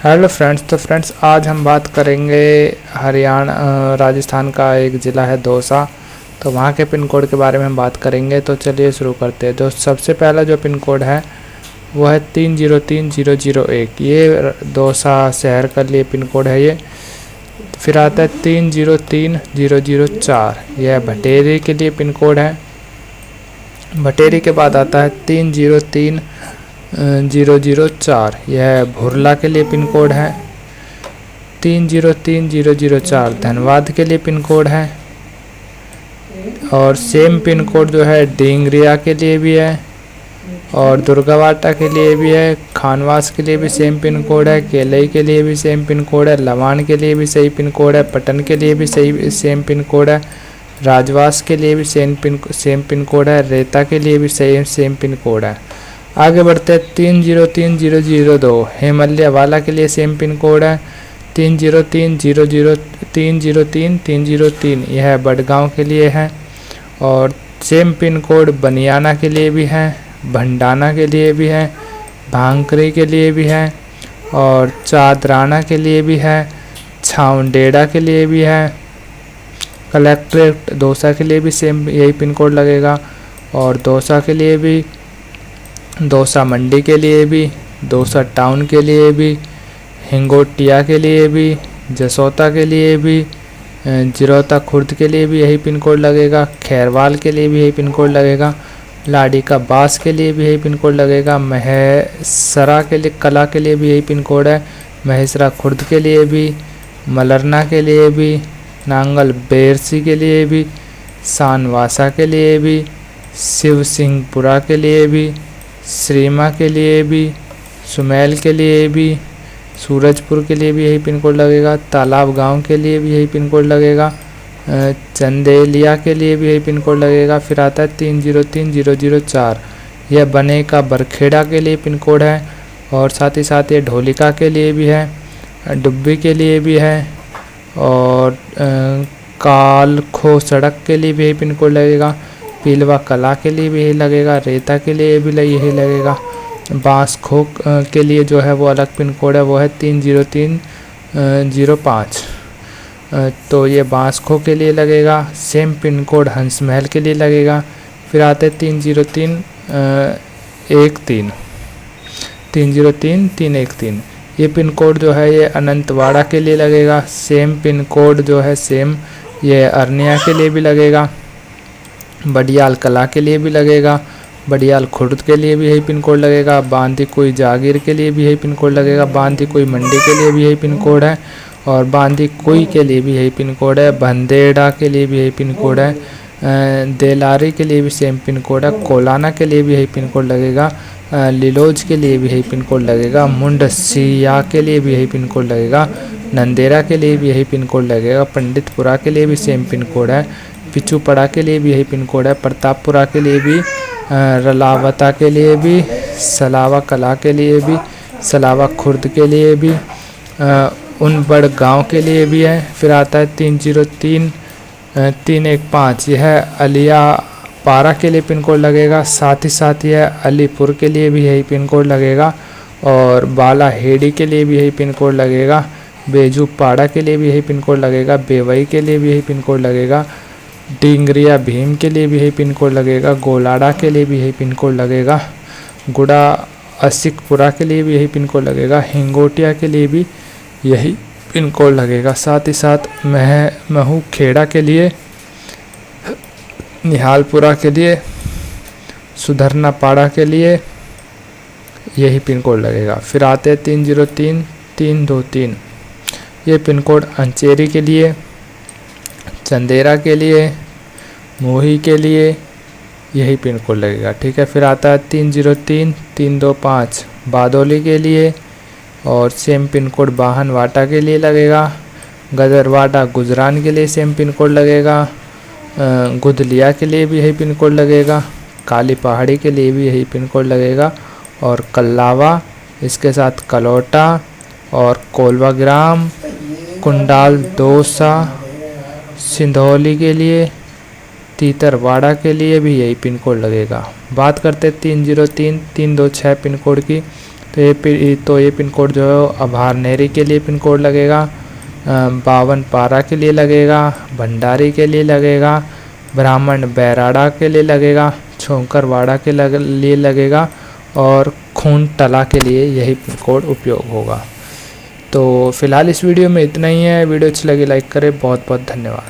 Hello friends. तो friends आज हम बात करेंगे हरियाणा राजस्थान का एक ज़िला है दौसा। तो वहाँ के पिन कोड के बारे में हम बात करेंगे। तो चलिए शुरू करते हैं। तो सबसे पहला जो पिन कोड है वो है 303001। ये दौसा शहर का लिए पिन कोड है ये। फिर आता है 303004, यह भटेरी के लिए पिन कोड है। भटेरी के बाद आता है 303004, यह भुरला के लिए पिन कोड है। 303004 धनबाद के लिए पिन कोड है। और सेम पिन कोड जो है ढींगरिया के लिए भी है और दुर्गावाटा के लिए भी है। खानवास के लिए भी सेम पिन कोड है। केलई के लिए भी सेम पिन कोड है। लवान के लिए भी सही पिन कोड है। पटन के लिए भी सेम पिन कोड है। राजवास के लिए भी सेम पिन कोड है। रेता के लिए भी सेम पिन कोड है। आगे बढ़ते हैं 303002 हेमल्यावाला के लिए सेम पिन कोड है। 30300303 यह बड़गांव के लिए है। और सेम पिन कोड बनियाना के लिए भी है, भंडाना के लिए भी है, भांकरी के लिए भी है और चादराना के लिए भी है, छावडेड़ा के लिए भी है। कलेक्ट्रेट दौसा के लिए भी सेम यही पिन कोड लगेगा। और दौसा के लिए भी, दौसा मंडी के लिए भी, दौसा टाउन के लिए भी, हिंगोटिया के लिए भी, जसोता के लिए भी, जिरौता खुर्द के लिए भी यही पिन कोड लगेगा। खैरवाल के लिए भी यही पिन कोड लगेगा। लाड़ी का बास के लिए भी यही पिन कोड लगेगा। महेसरा के लिए कला के लिए भी यही पिन कोड है। महेसरा खुर्द के लिए भी, मलरना के लिए भी, नांगल बेरसी के लिए भी, सानवासा के लिए भी, शिव सिंहपुरा के लिए भी, श्रीमा के लिए भी, सुमेल के लिए भी, सूरजपुर के लिए भी यही पिन कोड लगेगा। तालाब गांव के लिए भी यही पिन कोड लगेगा। चंदेलिया के लिए भी यही पिन कोड लगेगा। फिर आता है 303004, यह बने का बरखेड़ा के लिए पिन कोड है। और साथ ही साथ ये ढोलिका के लिए भी है, डुब्बी के लिए भी है और कालखो सड़क के लिए भी यही पिन कोड लगेगा। पीलवा कला के लिए भी यही लगेगा। रेता के लिए भी यही लगेगा। बांस खो के लिए जो है वो अलग पिन कोड है, वो है 303005। तो ये बांस खो के लिए लगेगा। सेम पिन कोड हंस महल के लिए लगेगा। फिर आते 303313 ये पिन कोड जो है ये अनंतवाड़ा के लिए लगेगा। सेम पिन कोड जो है सेम ये अरनिया के लिए भी लगेगा। बडियाल कला के लिए भी लगेगा। बडियाल खुर्द के लिए भी यही पिन कोड लगेगा। बांदी कोई जागीर के लिए भी यही पिन कोड लगेगा। बांदी कोई मंडी के लिए भी यही पिन कोड है और बांदी कोई के लिए भी यही पिन कोड है। बंदेड़ा के लिए भी यही पिन कोड है। देलारी के लिए भी सेम पिन कोड है। कोलाना के लिए भी यही पिन कोड लगेगा। लिलोज के लिए भी यही पिन कोड लगेगा। मुंडसिया के लिए भी यही पिन कोड लगेगा। नंदेरा के लिए भी यही पिन कोड लगेगा। पंडितपुरा के लिए भी सेम पिन कोड है। पिचूपड़ा के लिए भी यही पिन कोड है। प्रतापपुरा के लिए भी, रलावता के लिए भी, सलावा कला के लिए भी, सलावा खुर्द के लिए भी, उनबड़ गांव के लिए भी है। फिर आता है 303315, यह अलिया पारा के लिए पिन कोड लगेगा। साथ ही साथ यह अलीपुर के लिए भी यही पिन कोड लगेगा और बाला हेड़ी के लिए भी यही पिन कोड लगेगा। बेजू पाड़ा के लिए भी यही पिन कोड लगेगा। बेवई के लिए भी यही पिन कोड लगेगा। ढींगरिया भीम के लिए भी यही पिन कोड लगेगा। गोलाड़ा के लिए भी यही पिन कोड लगेगा। गुड़ा असिकपुरा के लिए भी यही पिन कोड लगेगा। हिंगोटिया के लिए भी यही पिन कोड लगेगा। साथ ही साथ महू खेड़ा के लिए, निहालपुरा के लिए, सुधरना पाड़ा के लिए यही पिन कोड लगेगा। फिर आते हैं 303323, ये पिन कोड अंचेरी के लिए, चंदेरा के लिए, मोही के लिए यही पिन कोड लगेगा। ठीक है। फिर आता है 303325 बादोली के लिए और सेम पिन कोड बाहनवाटा के लिए लगेगा। गदरवाटा गुजरान के लिए सेम पिन कोड लगेगा। गुदलिया के लिए भी यही पिन कोड लगेगा। काली पहाड़ी के लिए भी यही पिन कोड लगेगा। और कल्लावा, इसके साथ कलोटा और कोलवाग्राम, कुंडाल दौसा, सिंधौली के लिए, तीतरवाड़ा के लिए भी यही पिन कोड लगेगा। बात करते 303326 पिन कोड की। तो ये पिन कोड जो है अभारनेरी के लिए पिन कोड लगेगा, बावनपारा के लिए लगेगा, भंडारी के लिए लगेगा, ब्राह्मण बैराड़ा के लिए लगेगा, छोंकरवाड़ा के लिए लगेगा और खूनटला के लिए यही पिन कोड उपयोग होगा। तो फिलहाल इस वीडियो में इतना ही है। वीडियो अच्छी लगी लाइक करें। बहुत बहुत धन्यवाद।